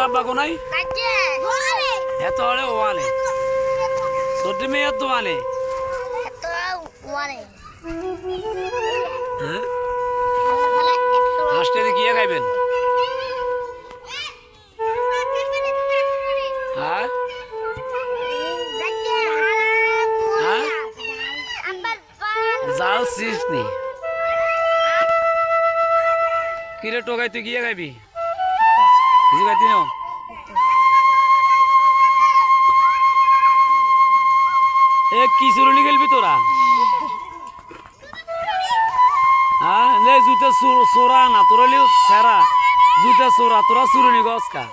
আব্বা কোনাই এত হলে ওয়ানে ছোট মেয়ে এত ওয়ানে হাঁসটা গিয়ে খাইবেন হ্যাঁ হ্যাঁ জাল সিস নি কিরে টোকাই তুই গিয়ে খাইবি কিছু খাইতি না এ কি চুরুনি খেলবি তোরা হ্যাঁ জুতে চোরা না তোরা সেরা জুতে চোরা তোরা চুরুনি গছ খা